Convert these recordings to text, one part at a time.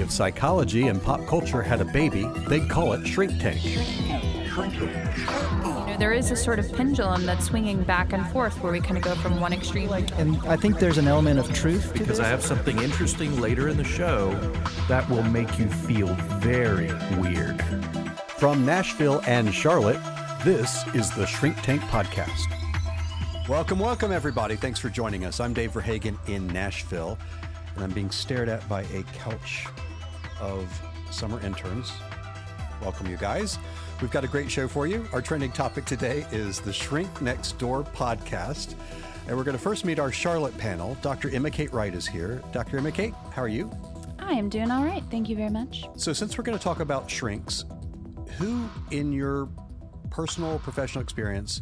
If psychology and pop culture had a baby, they'd call it Shrink Tank. There is a sort of pendulum that's swinging back and forth where we kind of go from one extreme. And I think there's an element of truth to Because this. I have something interesting later in the show that will make you feel very weird. From Nashville and Charlotte, this is the Shrink Tank Podcast. Welcome, everybody. Thanks for joining us. I'm Dave Verhagen in Nashville, and I'm being stared at by a couch of summer interns. Welcome, you guys. We've got a great show for you. Our trending topic today is the Shrink Next Door podcast. And we're going to first meet our Charlotte panel. Dr. Emma Kate Wright is here. Dr. Emma Kate, how are you? I am doing all right. Thank you very much. So since we're going to talk about shrinks, who in your personal professional experience,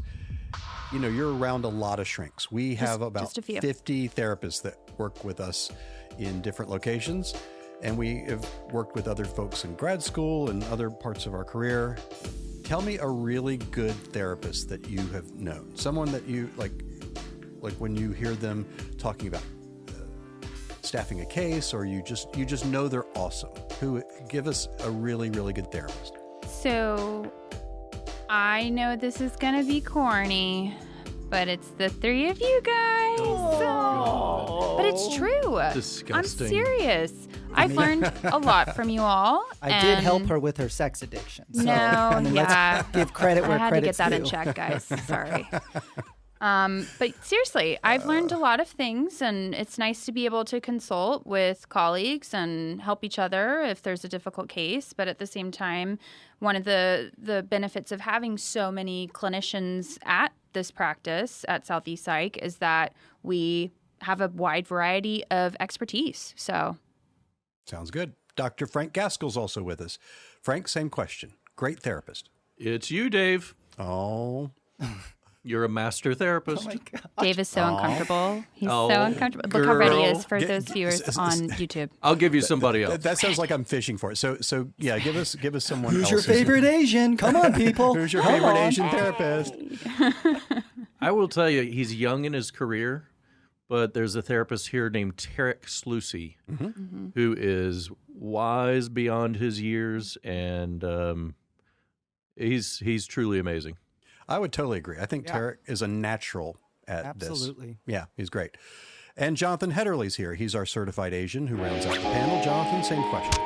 you're around a lot of shrinks. We have about just a few. 50 therapists that work with us in different locations. And we have worked with other folks in grad school and other parts of our career. Tell me a really good therapist that you have known. Someone that you like when you hear them talking about staffing a case, or you just know they're awesome. Give us a really, really good therapist. So, I know this is going to be corny, but it's the three of you guys. But it's true. Disgusting. I'm serious. I've learned a lot from you all. I did help her with her sex addiction. So, yeah. Let's give credit where I had to get credit's that due. in check, guys. Sorry. But seriously, I've learned a lot of things, and it's nice to be able to consult with colleagues and help each other if there's a difficult case. But at the same time, one of the benefits of having so many clinicians at this practice at Southeast Psych is that we have a wide variety of expertise. So, sounds good. Dr. Frank Gaskell's also with us. Frank, same question. Great therapist. It's you, Dave. Oh. You're a master therapist. Oh my God. Dave is so uncomfortable. He's so Oh, uncomfortable. Look how red he girl. is for those viewers on YouTube. I'll give you somebody else. That sounds like I'm fishing for it. So yeah, give us someone Who's else. your favorite Asian? Come on, people. Who's your Come favorite on. Asian therapist? I will tell you, he's young in his career, but there's a therapist here named Tarek Sluicy, who is wise beyond his years, and he's truly amazing. I would totally agree. I think Tarek is a natural at this. Absolutely. Yeah, he's great. And Jonathan Hederley's here. He's our certified Asian who rounds out the panel. Jonathan, same question.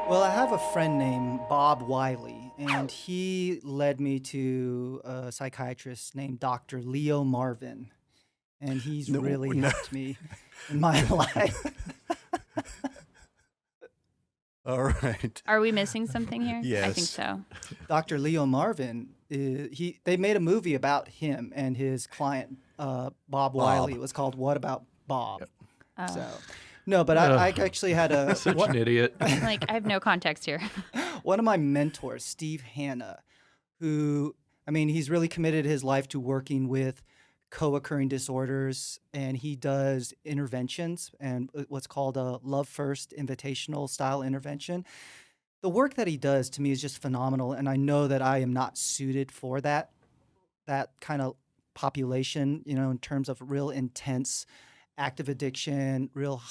Well, I have a friend named Bob Wiley, and he led me to a psychiatrist named Dr. Leo Marvin. And he's really helped me in my life. All right. Are we missing something here? Yes. I think so. Dr. Leo Marvin, they made a movie about him and his client, Bob Wiley. It was called What About Bob? So, no, but I actually had Such an idiot. Like, I have no context here. one of my mentors, Steve Hanna, who, he's really committed his life to working with co-occurring disorders, and he does interventions and what's called a Love First invitational style intervention. The work that he does to me is just phenomenal, and I know that I am not suited for that kind of population, in terms of real intense active addiction, real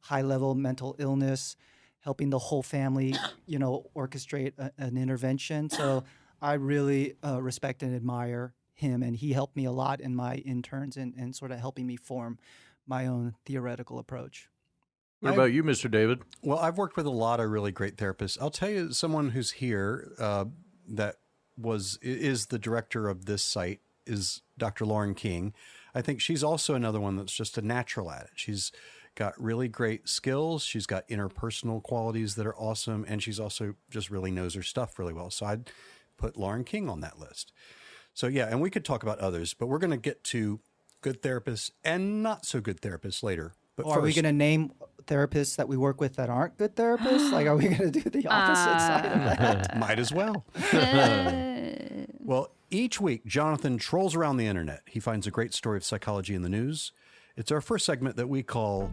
high-level mental illness, helping the whole family, orchestrate an intervention. So I really respect and admire him, and he helped me a lot in my interns and sort of helping me form my own theoretical approach. What about you, Mr. David? Well, I've worked with a lot of really great therapists. I'll tell you someone who's here that is the director of this site is Dr. Lauren King. I think she's also another one that's just a natural at it. She's got really great skills. She's got interpersonal qualities that are awesome, and she's also just really knows her stuff really well. So I'd put Lauren King on that list. So yeah, and we could talk about others, but we're going to get to good therapists and not so good therapists later. But Or are we going to name therapists that we work with that aren't good therapists? Like, are we going to do the opposite side of that? Might as well. Well, each week, Jonathan trolls around the internet. He finds a great story of psychology in the news. It's our first segment that we call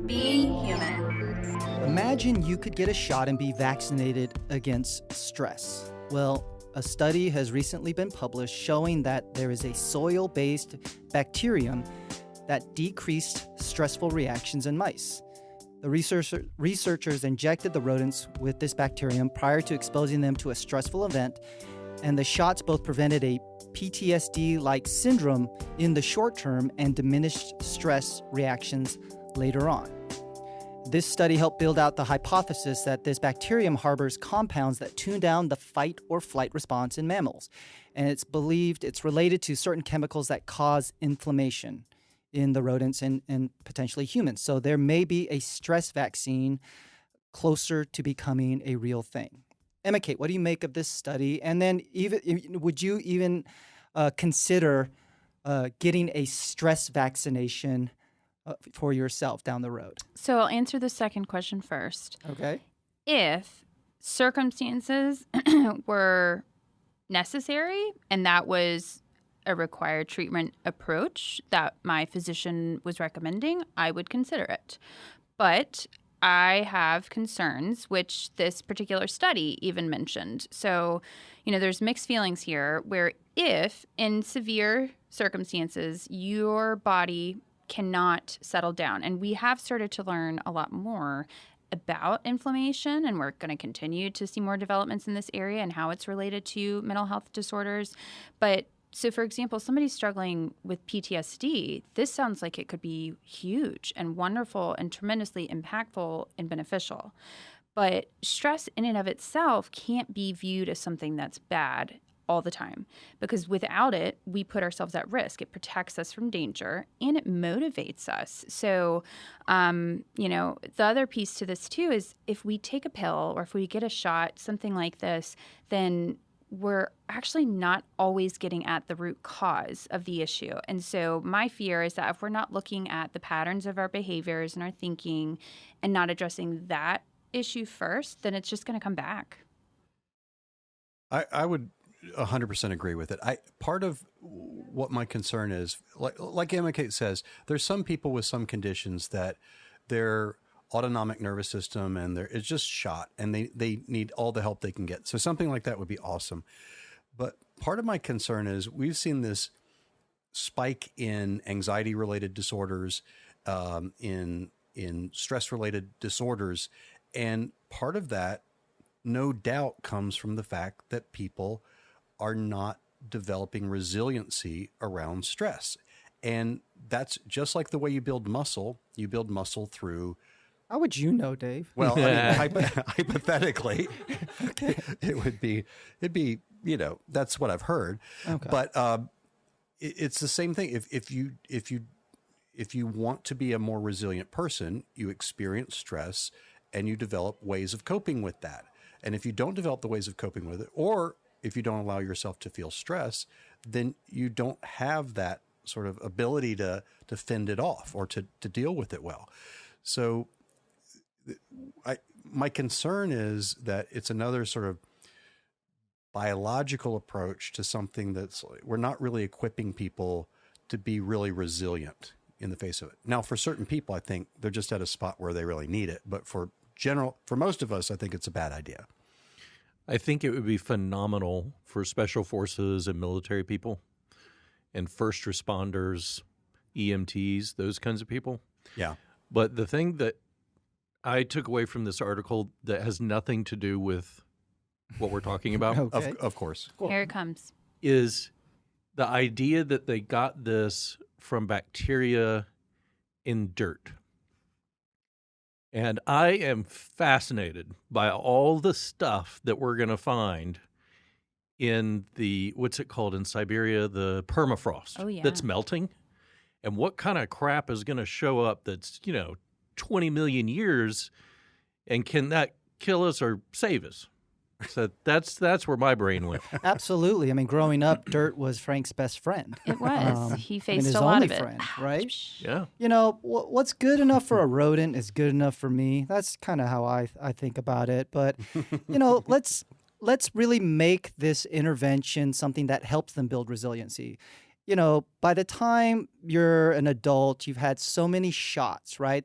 Being Human. Imagine you could get a shot and be vaccinated against stress. Well, a study has recently been published showing that there is a soil-based bacterium that decreased stressful reactions in mice. The researchers injected the rodents with this bacterium prior to exposing them to a stressful event, and the shots both prevented a PTSD-like syndrome in the short term and diminished stress reactions later on. This study helped build out the hypothesis that this bacterium harbors compounds that tune down the fight or flight response in mammals, and it's believed it's related to certain chemicals that cause inflammation in the rodents and potentially humans. So there may be a stress vaccine closer to becoming a real thing. Emma Kate, what do you make of this study? And then would you even consider getting a stress vaccination for yourself down the road? So I'll answer the second question first. Okay. If circumstances were necessary and that was a required treatment approach that my physician was recommending, I would consider it. But I have concerns, which this particular study even mentioned. So, there's mixed feelings here where if in severe circumstances your body cannot settle down, and we have started to learn a lot more about inflammation, and we're going to continue to see more developments in this area and how it's related to mental health disorders. But so, for example, somebody struggling with PTSD, this sounds like it could be huge and wonderful and tremendously impactful and beneficial. But stress in and of itself can't be viewed as something that's bad all the time, because without it, we put ourselves at risk. It protects us from danger and it motivates us. So, the other piece to this too is if we take a pill or if we get a shot, something like this, then we're actually not always getting at the root cause of the issue. And so my fear is that if we're not looking at the patterns of our behaviors and our thinking and not addressing that issue first, then it's just going to come back. I would 100% agree with it. Part of what my concern is, like Emma Kate says, there's some people with some conditions that their autonomic nervous system and it's just shot and they need all the help they can get. So something like that would be awesome. But part of my concern is we've seen this spike in anxiety-related disorders, in stress-related disorders, and part of that, no doubt, comes from the fact that people are not developing resiliency around stress. And that's just like the way you build muscle through. How would you know, Dave? Well, I mean, hypothetically, it'd be, that's what I've heard. Okay. But it's the same thing. If you want to be a more resilient person, you experience stress and you develop ways of coping with that. And if you don't develop the ways of coping with it, or if you don't allow yourself to feel stress, then you don't have that sort of ability to fend it off or to deal with it well. So my concern is that it's another sort of biological approach to something that's, we're not really equipping people to be really resilient in the face of it. Now, for certain people, I think they're just at a spot where they really need it. But for most of us, I think it's a bad idea. I think it would be phenomenal for special forces and military people and first responders, EMTs, those kinds of people. Yeah. But the thing that I took away from this article that has nothing to do with what we're talking about, Okay. Of course, Here it comes. is the idea that they got this from bacteria in dirt. And I am fascinated by all the stuff that we're going to find in the, what's it called in Siberia, the permafrost that's melting. And what kind of crap is going to show up that's, 20 million years, and can that kill us or save us? So that's where my brain went. Absolutely. I mean, growing up, dirt was Frank's best friend. It was. He faced his a lot only of it. friend, right? Yeah. What's good enough for a rodent is good enough for me. That's kind of how I think about it. But, let's really make this intervention something that helps them build resiliency. By the time you're an adult, you've had so many shots, right?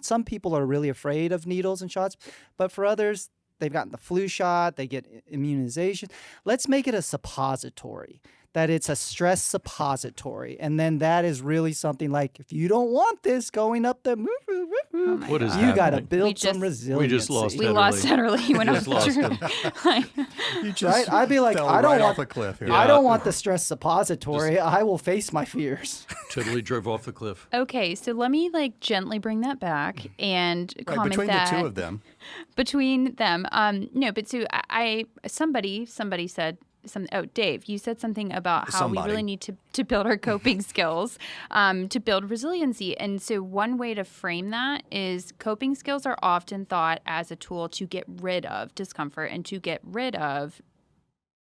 Some people are really afraid of needles and shots, but for others, they've gotten the flu shot, they get immunization. Let's make it a suppository that it's a stress suppository. And then that is really something like, if you don't want this going up the What is you got to happening? build some resilience. We just lost We Ted lost early. Ted early. He went Just off lost him. You just Right? I'd be like, fell I don't right want off a cliff here. I don't want the stress suppository. I will face my fears. Totally drove off the cliff. Okay, so let me like gently bring that back and Right, comment between that the two of them. between them. No, but so somebody said some. Oh, Dave, you said something about how we really need to build our coping skills, to build resiliency. And so one way to frame that is coping skills are often thought as a tool to get rid of discomfort and to get rid of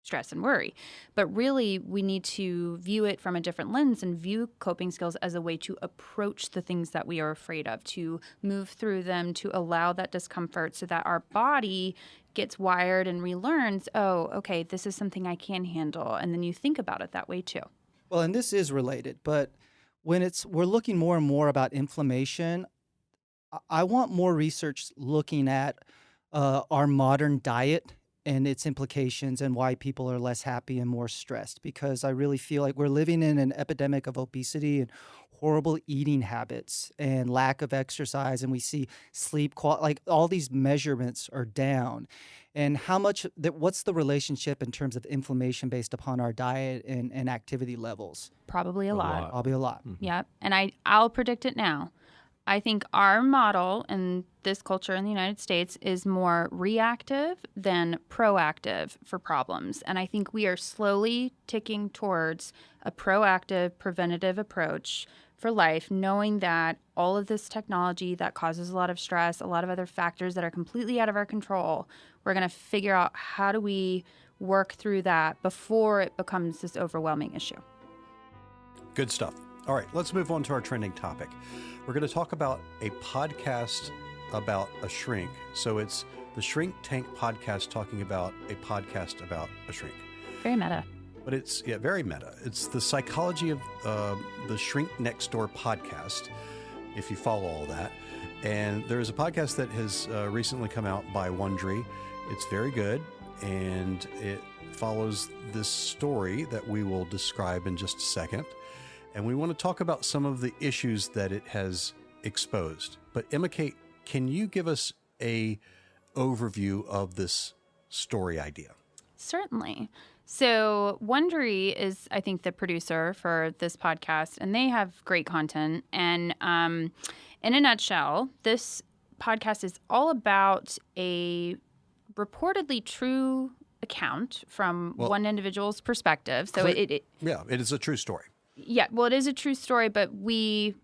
stress and worry. But really, we need to view it from a different lens and view coping skills as a way to approach the things that we are afraid of, to move through them, to allow that discomfort so that our body gets wired and relearns, oh, okay, this is something I can handle. And then you think about it that way too. Well, and this is related, but when we're looking more and more about inflammation, I want more research looking at our modern diet and its implications and why people are less happy and more stressed, because I really feel like we're living in an epidemic of obesity and horrible eating habits and lack of exercise, and we see sleep quality, like all these measurements are down. And what's the relationship in terms of inflammation based upon our diet and activity levels? Probably a lot. Probably a lot. Yep. And I'll predict it now. I think our model in this culture in the United States is more reactive than proactive for problems. And I think we are slowly ticking towards a proactive, preventative approach for life, knowing that all of this technology that causes a lot of stress, a lot of other factors that are completely out of our control, we're going to figure out how do we work through that before it becomes this overwhelming issue. Good stuff. All right, let's move on to our trending topic. We're going to talk about a podcast about a shrink. So it's the Shrink Tank podcast talking about a podcast about a shrink. Very meta. But it's, very meta. It's the psychology of the Shrink Next Door podcast, if you follow all that. And there's a podcast that has recently come out by Wondery. It's very good, and it follows this story that we will describe in just a second. And we want to talk about some of the issues that it has exposed. But Emma Kate, can you give us a overview of this story idea? Certainly. So Wondery is, I think, the producer for this podcast, and they have great content. And in a nutshell, this podcast is all about a reportedly true account from one individual's perspective. So it is a true story. Yeah, well, it is a true story, but we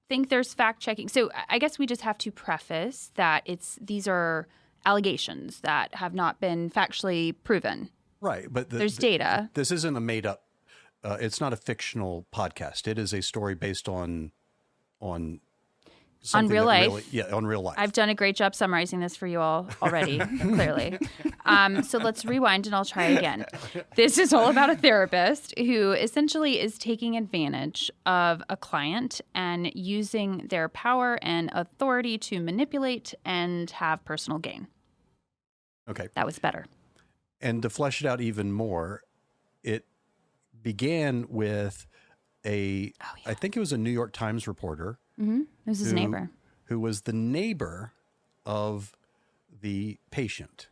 think there's fact checking. So I guess we just have to preface that these are allegations that have not been factually proven. Right, but there's data. This isn't a made up. It's not a fictional podcast. It is a story based on real life. On real life. I've done a great job summarizing this for you all already, clearly. So let's rewind and I'll try again. This is all about a therapist who essentially is taking advantage of a client and using their power and authority to manipulate and have personal gain. Okay. That was better. And to flesh it out even more, it began with I think it was a New York Times reporter. Mm-hmm. It was his neighbor. Who was the neighbor of the patient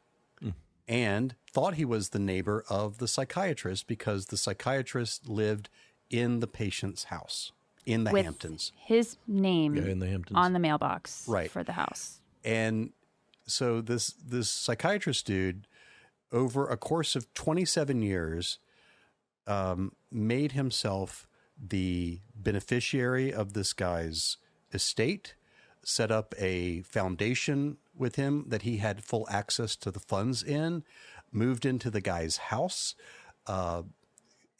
and thought he was the neighbor of the psychiatrist because the psychiatrist lived in the patient's house in the Hamptons. His name in the Hamptons. On the mailbox for the house. And so this psychiatrist dude, over a course of 27 years, made himself the beneficiary of this guy's estate, set up a foundation with him that he had full access to the funds in, moved into the guy's house,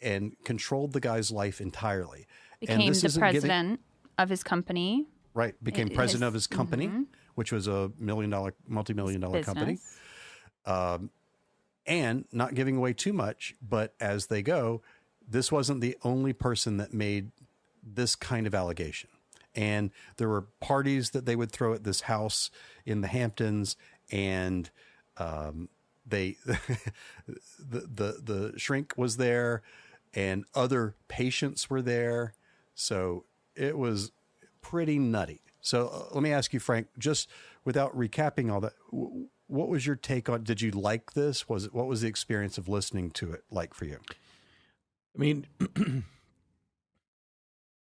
and controlled the guy's life entirely. Became the president of his company. Right. Became president of his company, which was a multi-million-dollar company. And not giving away too much, but as they go, this wasn't the only person that made this kind of allegation. And there were parties that they would throw at this house in the Hamptons, and the shrink was there. and other patients were there. So it was pretty nutty. So let me ask you, Frank, just without recapping all that, what was your take on, did you like this? What was the experience of listening to it like for you? I mean,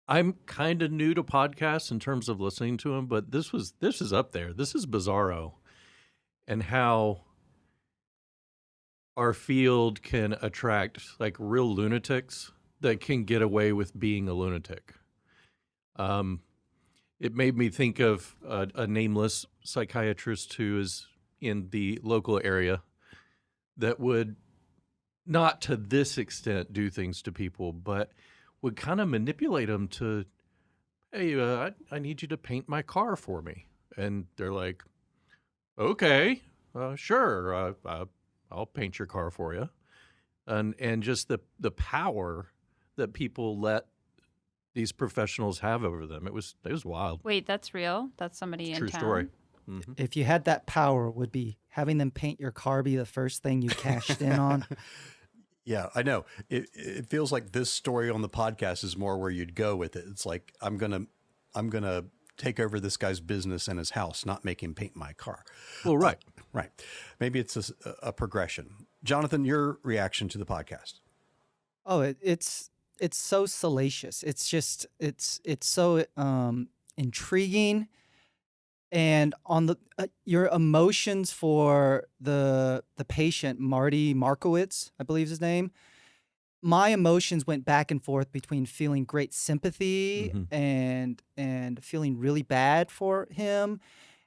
I'm kind of new to podcasts in terms of listening to them, but this is up there. This is bizarro, and how our field can attract like real lunatics that can get away with being a lunatic. It made me think of a nameless psychiatrist who is in the local area that would not to this extent do things to people, but would kind of manipulate them to, hey, I need you to paint my car for me. And they're like, okay, sure, I'll paint your car for you. And just the power that people let these professionals have over them. It was wild. Wait, that's real? That's somebody in True town? story. Mm-hmm. If you had that power, would be having them paint your car be the first thing you cashed in on? Yeah, I know. It feels like this story on the podcast is more where you'd go with it. It's like, I'm gonna take over this guy's business and his house, not make him paint my car. Well, right. Right. Maybe it's a progression. Jonathan, your reaction to the podcast? Oh, it's so salacious. It's just it's so intriguing, and on the your emotions for the patient, Marty Markowitz, I believe his name. My emotions went back and forth between feeling great sympathy and feeling really bad for him.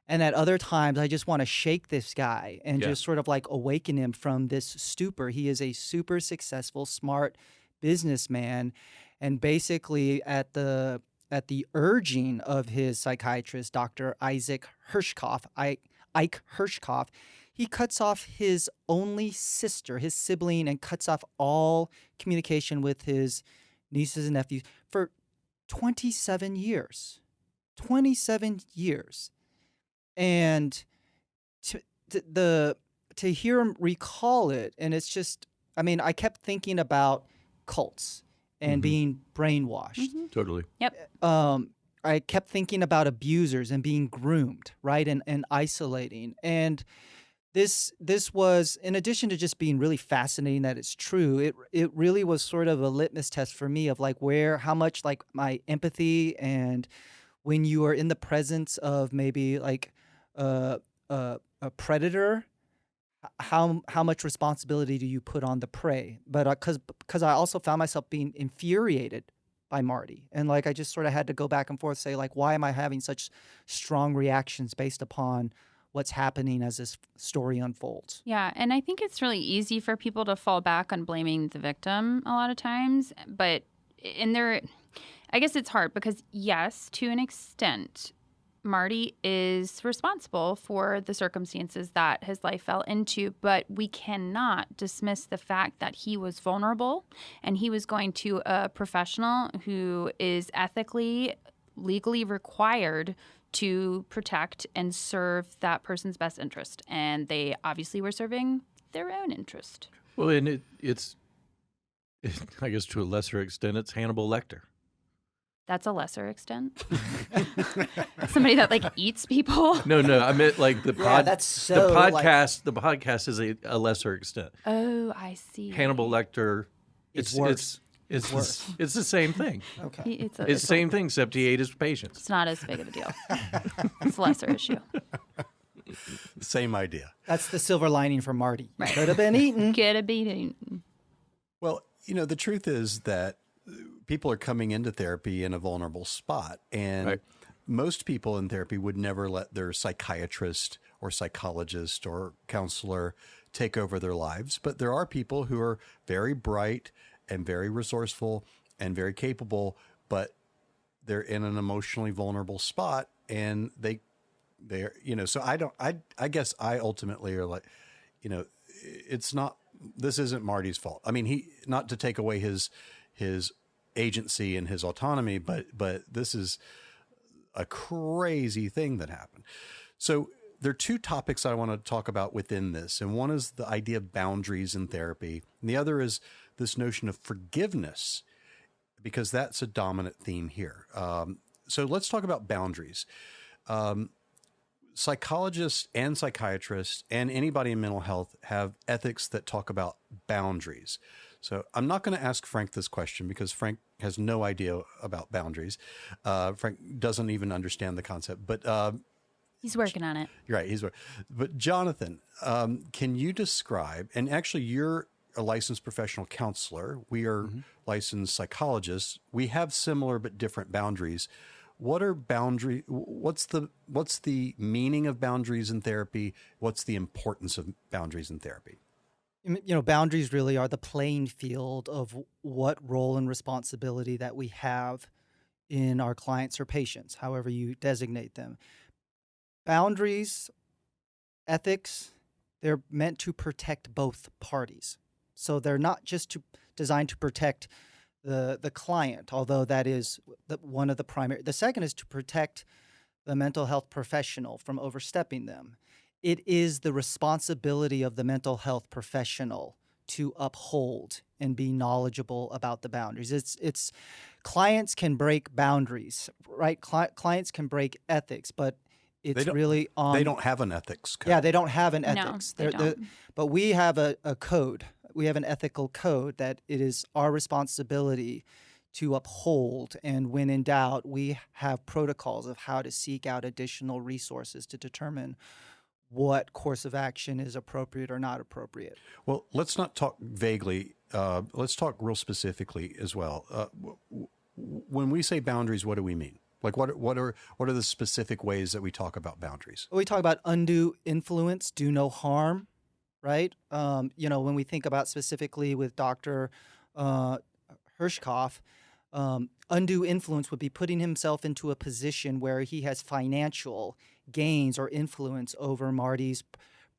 And at other times, I just want to shake this guy and just sort of like awaken him from this stupor. He is a super successful, smart businessman. And basically at the urging of his psychiatrist, Dr. Ike Herschkopf, he cuts off his only sister, his sibling, and cuts off all communication with his nieces and nephews for 27 years. 27 years. And to hear him recall it, and it's just, I mean, I kept thinking about cults and being brainwashed. Totally. Yep. I kept thinking about abusers and being groomed, right, and isolating. And this was, in addition to just being really fascinating that it's true, it really was sort of a litmus test for me of like how much like my empathy, and when you are in the presence of maybe like a predator, how much responsibility do you put on the prey? But because I also found myself being infuriated by Marty, and like I just sort of had to go back and forth, say like, why am I having such strong reactions based upon what's happening as this story unfolds? Yeah, and I think it's really easy for people to fall back on blaming the victim a lot of times, but I guess it's hard because yes, to an extent, Marty is responsible for the circumstances that his life fell into, but we cannot dismiss the fact that he was vulnerable and he was going to a professional who is ethically, legally required to protect and serve that person's best interest. And they obviously were serving their own interest. Well, and it's I guess to a lesser extent, it's Hannibal Lecter. That's a lesser extent. Somebody that like eats people. No, I meant like the that's so, the podcast. The podcast is a lesser extent. Oh, I see. Hannibal Lecter. It's worse. It's worse. It's the same thing. Okay. It's the same thing, except he ate his patients. It's not as big of a deal. It's a lesser issue. Same idea. That's the silver lining for Marty. Right. Could have been eaten. Could have been eaten. Well, the truth is that people are coming into therapy in a vulnerable spot. And most people in therapy would never let their psychiatrist or psychologist or counselor take over their lives. But there are people who are very bright and very resourceful and very capable, but they're in an emotionally vulnerable spot, and they're, so I guess I ultimately are like, this isn't Marty's fault. I mean, not to take away his agency and his autonomy, but this is a crazy thing that happened. So there are two topics I want to talk about within this. And one is the idea of boundaries in therapy. And the other is this notion of forgiveness, because that's a dominant theme here. So let's talk about boundaries. Psychologists and psychiatrists and anybody in mental health have ethics that talk about boundaries. So I'm not going to ask Frank this question because Frank has no idea about boundaries. Frank doesn't even understand the concept, but he's working on it. Right. But Jonathan, can you describe, and actually you're a licensed professional counselor. We are licensed psychologists. We have similar but different boundaries. What are boundaries? What's the meaning of boundaries in therapy? What's the importance of boundaries in therapy? Boundaries really are the playing field of what role and responsibility that we have in our clients or patients, however you designate them. Boundaries, ethics, they're meant to protect both parties. So they're not just designed to protect the client, although that is one of the primary. The second is to protect the mental health professional from overstepping them. It is the responsibility of the mental health professional to uphold and be knowledgeable about the boundaries. It's clients can break boundaries, right? Clients can break ethics, but it's really on. They don't have an ethics code. Yeah, they don't have an ethics. No, they don't. But we have a code. We have an ethical code that it is our responsibility to uphold. And when in doubt, we have protocols of how to seek out additional resources to determine what course of action is appropriate or not appropriate. Well, let's not talk vaguely. Let's talk real specifically as well. When we say boundaries, what do we mean? Like what are the specific ways that we talk about boundaries? We talk about undue influence, do no harm, right? When we think about specifically with Dr. Herschkopf, undue influence would be putting himself into a position where he has financial gains or influence over Marty's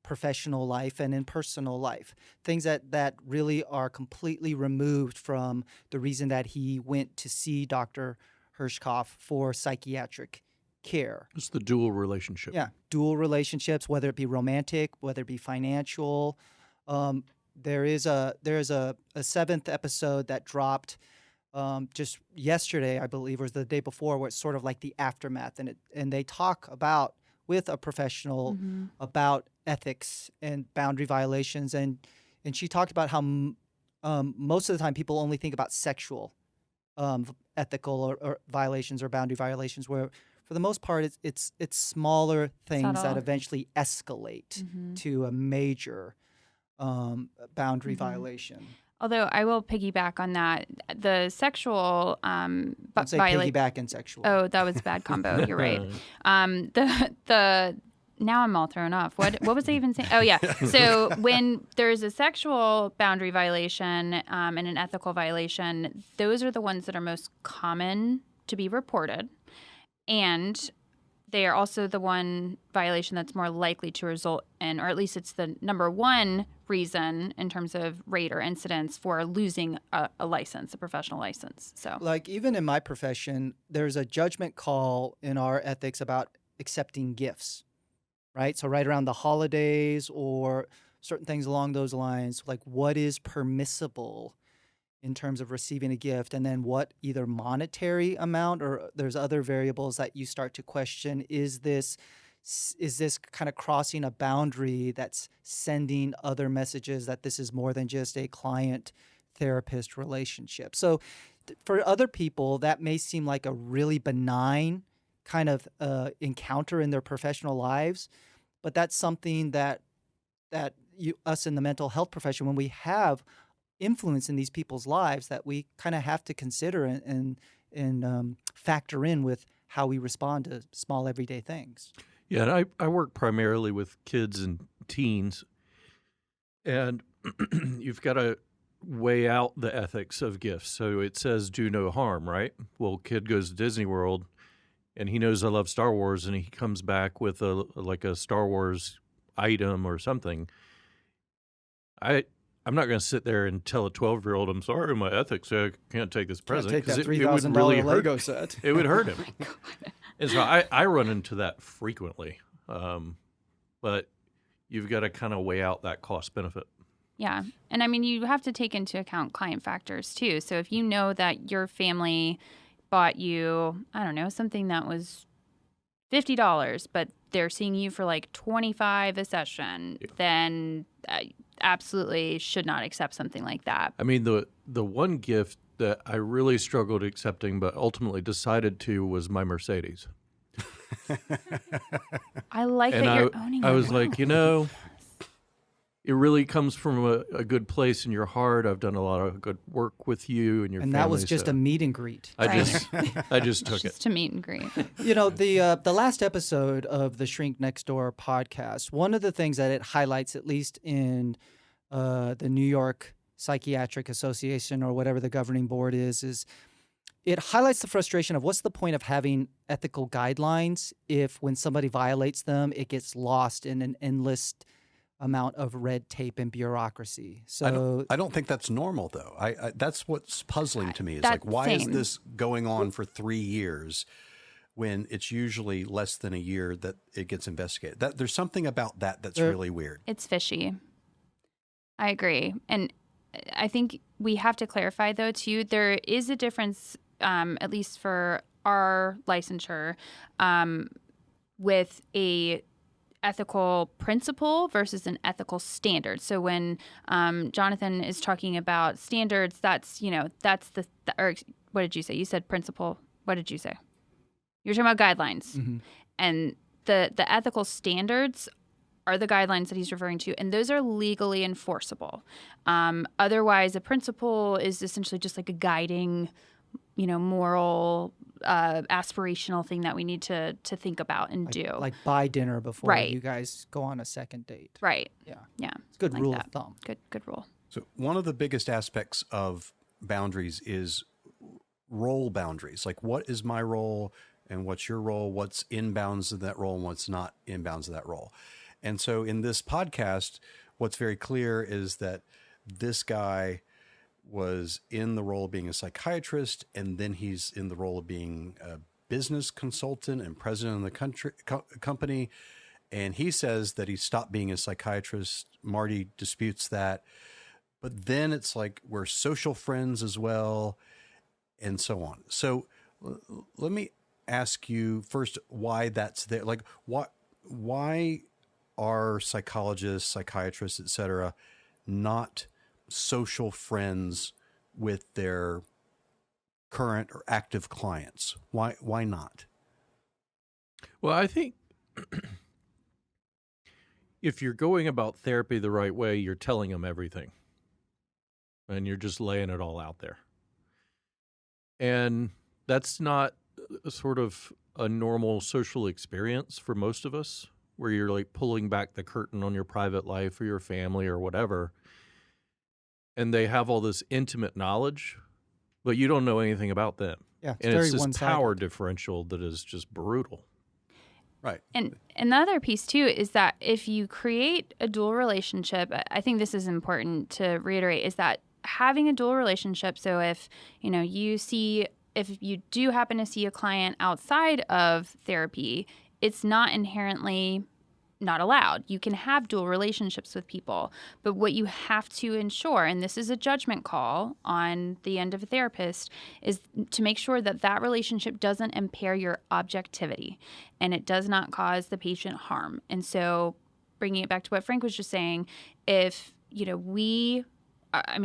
professional life and in personal life. Things that really are completely removed from the reason that he went to see Dr. Herschkopf for psychiatric care. It's the dual relationship. Yeah, dual relationships, whether it be romantic, whether it be financial. There is a seventh episode that dropped just yesterday, I believe, or the day before, where it's sort of like the aftermath, and they talk about with a professional about ethics and boundary violations, and she talked about how most of the time people only think about sexual ethical or violations or boundary violations, where for the most part it's smaller things that eventually escalate to a major boundary violation. Although I will piggyback on that, the sexual Don't say piggyback and sexual. Oh, that was a bad combo. You're right. The now I'm all thrown off. What was I even saying? Oh yeah. So when there's a sexual boundary violation and an ethical violation, those are the ones that are most common to be reported, and they are also the one violation that's more likely to result in, or at least it's the number one reason in terms of rate or incidence for losing a license, a professional license. So, like even in my profession, there's a judgment call in our ethics about accepting gifts, right? So right around the holidays or certain things along those lines, like what is permissible in terms of receiving a gift, and then what either monetary amount, or there's other variables that you start to question. Is this kind of crossing a boundary that's sending other messages that this is more than just a client-therapist relationship? So for other people, that may seem like a really benign kind of encounter in their professional lives, but that's something that us in the mental health profession, when we have influence in these people's lives, that we kind of have to consider and factor in with how we respond to small everyday things. Yeah, and I work primarily with kids and teens, and you've got to weigh out the ethics of gifts. So it says do no harm, right? Well, kid goes to Disney World, and he knows I love Star Wars, and he comes back with a Star Wars item or something. I'm not going to sit there and tell a 12-year-old, I'm sorry, my ethics, I can't take this present. Take that it $3,000 really Lego set. It would hurt him. And so I run into that frequently. But you've got to kind of weigh out that cost benefit. Yeah. And I mean, you have to take into account client factors too. So if you know that your family bought you, I don't know, something that was $50, but they're seeing you for like $25 a session, then absolutely should not accept something like that. I mean, the one gift that I really struggled accepting, but ultimately decided to, was my Mercedes. I like And that you're owning I one. was like, you know, it really comes from a good place in your heart. I've done a lot of good work with you and your And family. that was just so a meet and greet. I Right. just took it. Just to meet and greet. You know, the last episode of the Shrink Next Door podcast, one of the things that it highlights, at least in the New York Psychiatric Association or whatever the governing board is it highlights the frustration of what's the point of having ethical guidelines if when somebody violates them, it gets lost in an endless amount of red tape and bureaucracy. So I don't think that's normal, though. I that's what's puzzling to me. Is like, That's why is same. this going on for 3 years when it's usually less than a year that it gets investigated? There's something about that that's really weird. It's fishy. I agree. And I think we have to clarify, though, too, there is a difference, at least for our licensure, with a ethical principle versus an ethical standard. So when Jonathan is talking about standards, that's, that's or what did you say? You said principle. What did you say? You're talking about guidelines. Mm-hmm. And the ethical standards are the guidelines that he's referring to, and those are legally enforceable. Otherwise, a principle is essentially just like a guiding, moral, aspirational thing that we need to think about and do. like buy dinner before Right. you guys go on a second date. Right. Yeah. Yeah. It's a good Like rule that. of thumb. Good rule. So one of the biggest aspects of boundaries is role boundaries. Like, what is my role and what's your role? What's in bounds of that role and what's not in bounds of that role? And so in this podcast, what's very clear is that this guy was in the role of being a psychiatrist, and then he's in the role of being a business consultant and president of the company. And he says that he stopped being a psychiatrist. Marty disputes that. But then it's like we're social friends as well, and so on. So let me ask you first why that's there. Like, why are psychologists, psychiatrists, et cetera, not social friends with their current or active clients? Why not? Well, I think if you're going about therapy the right way, you're telling them everything. And you're just laying it all out there. And that's not sort of a normal social experience for most of us, where you're like pulling back the curtain on your private life or your family or whatever. And they have all this intimate knowledge, but you don't know anything about them. Yeah, it's And very it's this one-sided. power differential that is just brutal. Right. And the other piece too is that if you create a dual relationship, I think this is important to reiterate, is that having a dual relationship. So if if you do happen to see a client outside of therapy, it's not inherently not allowed. You can have dual relationships with people, but what you have to ensure, and this is a judgment call on the end of a therapist, is to make sure that that relationship doesn't impair your objectivity and it does not cause the patient harm. And so bringing it back to what Frank was just saying, if,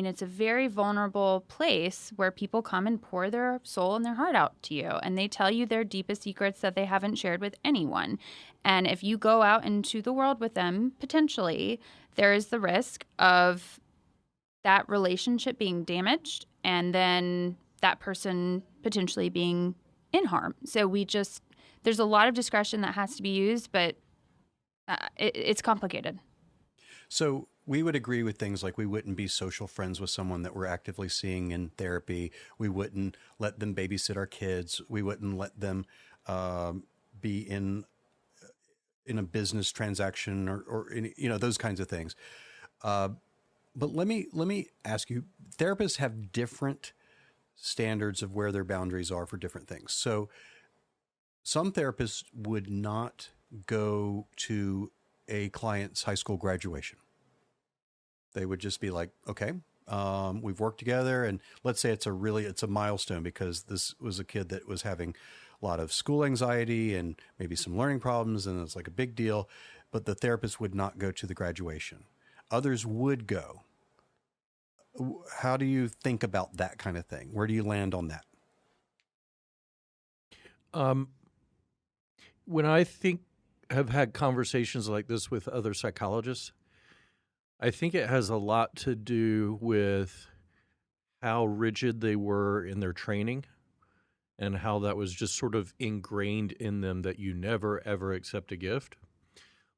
it's a very vulnerable place where people come and pour their soul and their heart out to you, and they tell you their deepest secrets that they haven't shared with anyone. And if you go out into the world with them, potentially, there is the risk of that relationship being damaged and then that person potentially being in harm. So there's a lot of discretion that has to be used, but it's complicated. So we would agree with things like we wouldn't be social friends with someone that we're actively seeing in therapy. We wouldn't let them babysit our kids. We wouldn't let them be in a business transaction or those kinds of things. But let me ask you, therapists have different standards of where their boundaries are for different things. So some therapists would not go to a client's high school graduation. They would just be like, okay, we've worked together, and let's say it's a milestone because this was a kid that was having a lot of school anxiety and maybe some learning problems, and it's like a big deal, but the therapist would not go to the graduation. Others would go. How do you think about that kind of thing? Where do you land on that? When have had conversations like this with other psychologists, I think it has a lot to do with how rigid they were in their training and how that was just sort of ingrained in them that you never, ever accept a gift.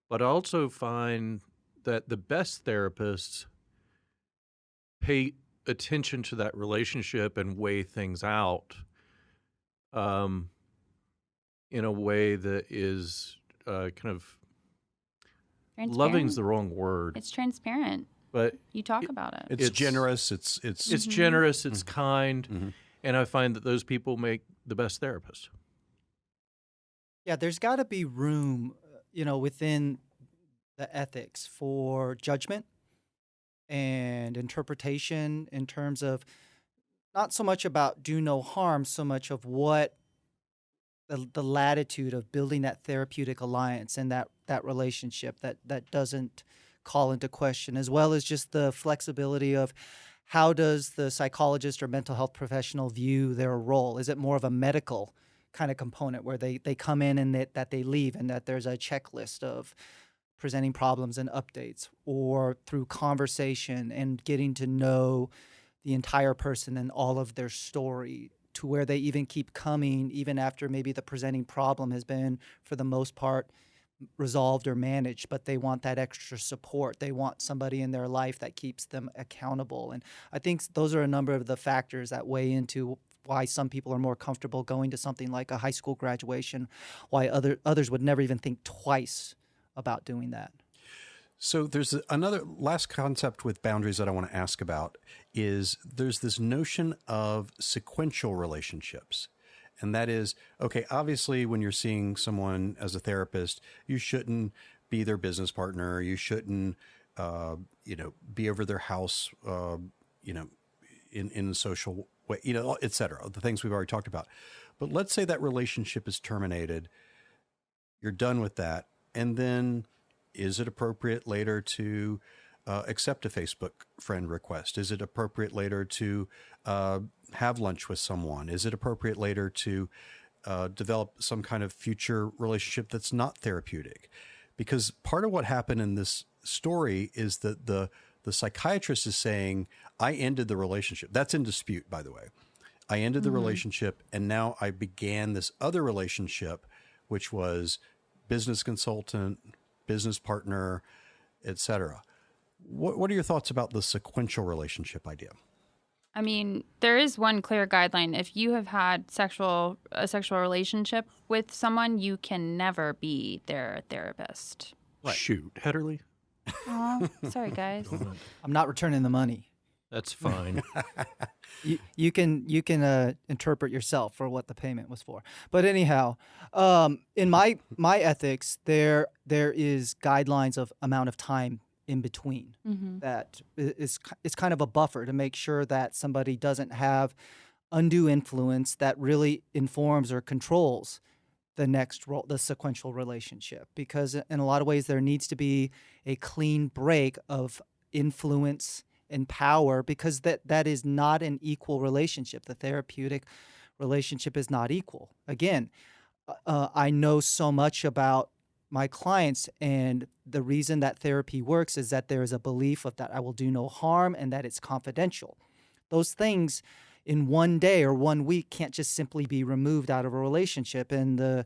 But I also find that the best therapists pay attention to that relationship and weigh things out in a way that is kind of loving's the wrong word. It's transparent. But you talk about it. It's generous. It's generous. It's kind, and I find that those people make the best therapists. Yeah, there's got to be room, within the ethics for judgment and interpretation in terms of not so much about do no harm, so much of what the latitude of building that therapeutic alliance and that relationship that doesn't call into question, as well as just the flexibility of how does the psychologist or mental health professional view their role? Is it more of a medical kind of component where they come in and that they leave and that there's a checklist of presenting problems and updates, or through conversation and getting to know the entire person and all of their story, to where they even keep coming even after maybe the presenting problem has been, for the most part, resolved or managed, but they want that extra support. They want somebody in their life that keeps them accountable. And I think those are a number of the factors that weigh into why some people are more comfortable going to something like a high school graduation, why others would never even think twice about doing that. So there's another last concept with boundaries that I want to ask about is there's this notion of sequential relationships. And that is, okay, obviously when you're seeing someone as a therapist, you shouldn't be their business partner. You shouldn't, be over their house, in a social way, et cetera, the things we've already talked about. But let's say that relationship is terminated. You're done with that. And then is it appropriate later to accept a Facebook friend request? Is it appropriate later to have lunch with someone? Is it appropriate later to develop some kind of future relationship that's not therapeutic? Because part of what happened in this story is that the psychiatrist is saying, I ended the relationship. That's in dispute, by the way. I ended the relationship, and now I began this other relationship, which was business consultant, business partner, etc. What are your thoughts about the sequential relationship idea? I mean, there is one clear guideline. If you have had a sexual relationship with someone, you can never be their therapist. Right. Shoot, Hetterly. Oh, sorry, guys. I'm not returning the money. That's fine. You can interpret yourself for what the payment was for. But anyhow, in my ethics, there is guidelines of amount of time in between that is kind of a buffer to make sure that somebody doesn't have undue influence that really informs or controls the sequential relationship. Because in a lot of ways, there needs to be a clean break of influence and power, because that is not an equal relationship. The therapeutic relationship is not equal. Again, I know so much about my clients, and the reason that therapy works is that there is a belief of that I will do no harm and that it's confidential. Those things in one day or 1 week can't just simply be removed out of a relationship. And the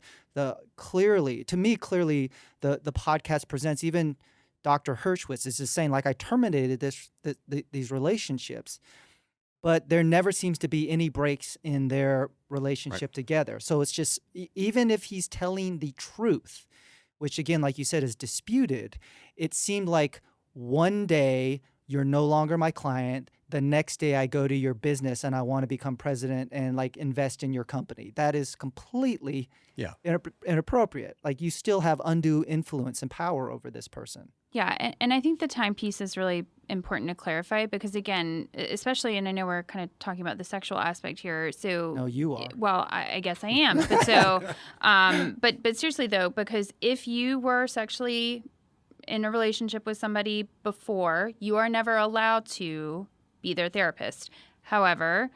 clearly the podcast presents, even Dr. Herschkopf is just saying, like, I terminated these relationships, but there never seems to be any breaks in their relationship together. So it's just, even if he's telling the truth, which again, like you said, is disputed, it seemed like one day you're no longer my client, the next day I go to your business and I want to become president and like invest in your company. That is completely inappropriate. Like, you still have undue influence and power over this person. Yeah, and I think the time piece is really important to clarify because, again, especially, and I know we're kind of talking about the sexual aspect here. So, no, you are. Well, I guess I am. But so, but seriously though, because if you were sexually in a relationship with somebody before, you are never allowed to be their therapist. However,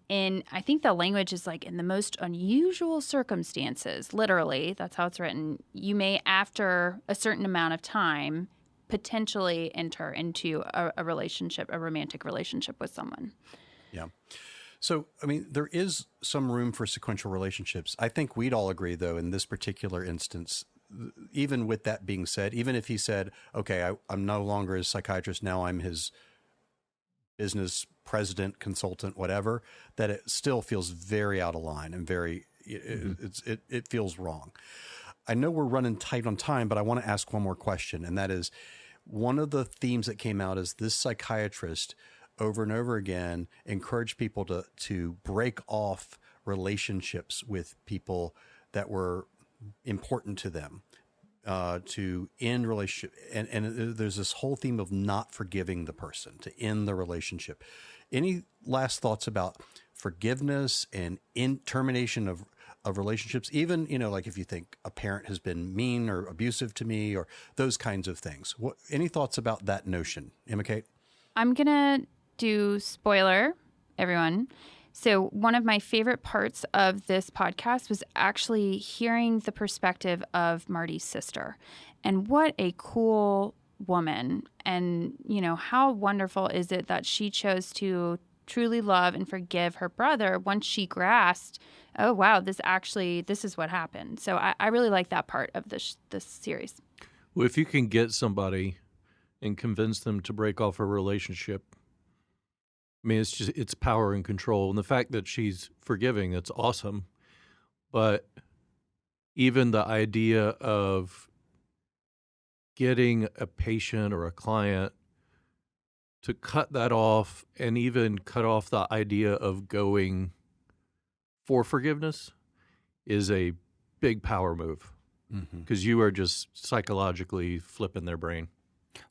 I think the language is like, in the most unusual circumstances, literally, that's how it's written, you may, after a certain amount of time, potentially enter into a relationship, a romantic relationship with someone. Yeah. So, I mean, there is some room for sequential relationships. I think we'd all agree, though, in this particular instance, even with that being said, even if he said, okay, I'm no longer his psychiatrist, now I'm his business president, consultant, whatever, that it still feels very out of line and very, it feels wrong. I know we're running tight on time, but I want to ask one more question. And that is, one of the themes that came out is this psychiatrist over and over again encouraged people to break off relationships with people that were important to them, to end relationship. And there's this whole theme of not forgiving the person, to end the relationship. Any last thoughts about forgiveness and termination of relationships? Even, like if you think a parent has been mean or abusive to me or those kinds of things. Any thoughts about that notion? Emma Kate? I'm going to do spoiler, everyone. So one of my favorite parts of this podcast was actually hearing the perspective of Marty's sister. And what a cool woman. And, how wonderful is it that she chose to truly love and forgive her brother once she grasped, oh, wow, this is what happened. So I really like that part of this series. Well, if you can get somebody and convince them to break off a relationship, I mean, it's power and control. And the fact that she's forgiving, that's awesome. But even the idea of getting a patient or a client to cut that off and even cut off the idea of going for forgiveness is a big power move, because you are just psychologically flipping their brain.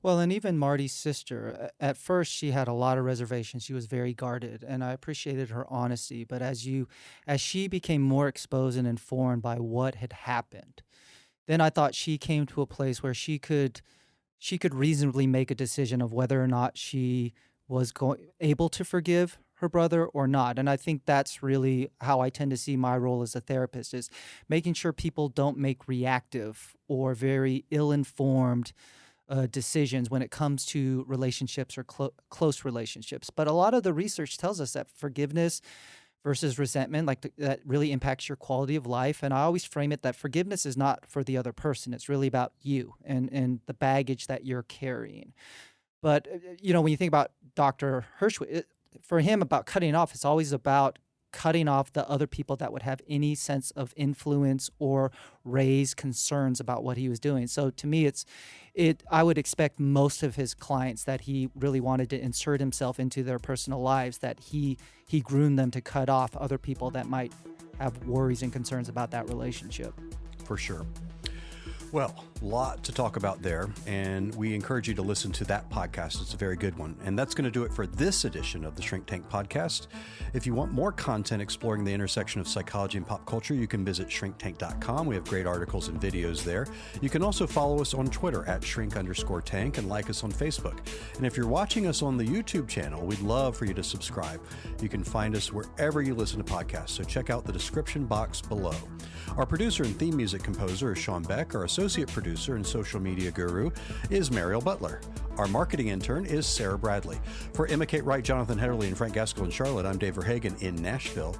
Well, and even Marty's sister, at first she had a lot of reservations. She was very guarded, and I appreciated her honesty. But as she became more exposed and informed by what had happened, then I thought she came to a place where she could reasonably make a decision of whether or not she was able to forgive her brother or not. And I think that's really how I tend to see my role as a therapist, is making sure people don't make reactive or very ill-informed decisions when it comes to relationships or close relationships. But a lot of the research tells us that forgiveness versus resentment, that really impacts your quality of life. And I always frame it that forgiveness is not for the other person. It's really about you and the baggage that you're carrying. But, when you think about Dr. Herschkopf, for him, about cutting off, it's always about cutting off the other people that would have any sense of influence or raise concerns about what he was doing. So to me, I would expect most of his clients that he really wanted to insert himself into their personal lives, that he groomed them to cut off other people that might have worries and concerns about that relationship. For sure. Well, a lot to talk about there, and we encourage you to listen to that podcast. It's a very good one. And that's going to do it for this edition of the Shrink Tank Podcast. If you want more content exploring the intersection of psychology and pop culture, you can visit shrinktank.com. We have great articles and videos there. You can also follow us on Twitter at @shrink_tank and like us on Facebook. And if you're watching us on the YouTube channel, we'd love for you to subscribe. You can find us wherever you listen to podcasts, so check out the description box below. Our producer and theme music composer is Sean Beck. Our associate producer and social media guru is Mariel Butler. Our marketing intern is Sarah Bradley. For Emma Kate Wright, Jonathan Hedderly, and Frank Gaskell in Charlotte, I'm Dave Verhagen in Nashville.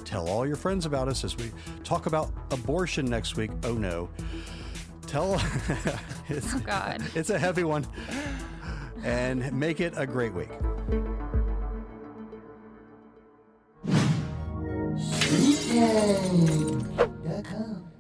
Tell all your friends about us as we talk about abortion next week. Oh no. Oh God. It's a heavy one. And make it a great week. Shrink Tank.com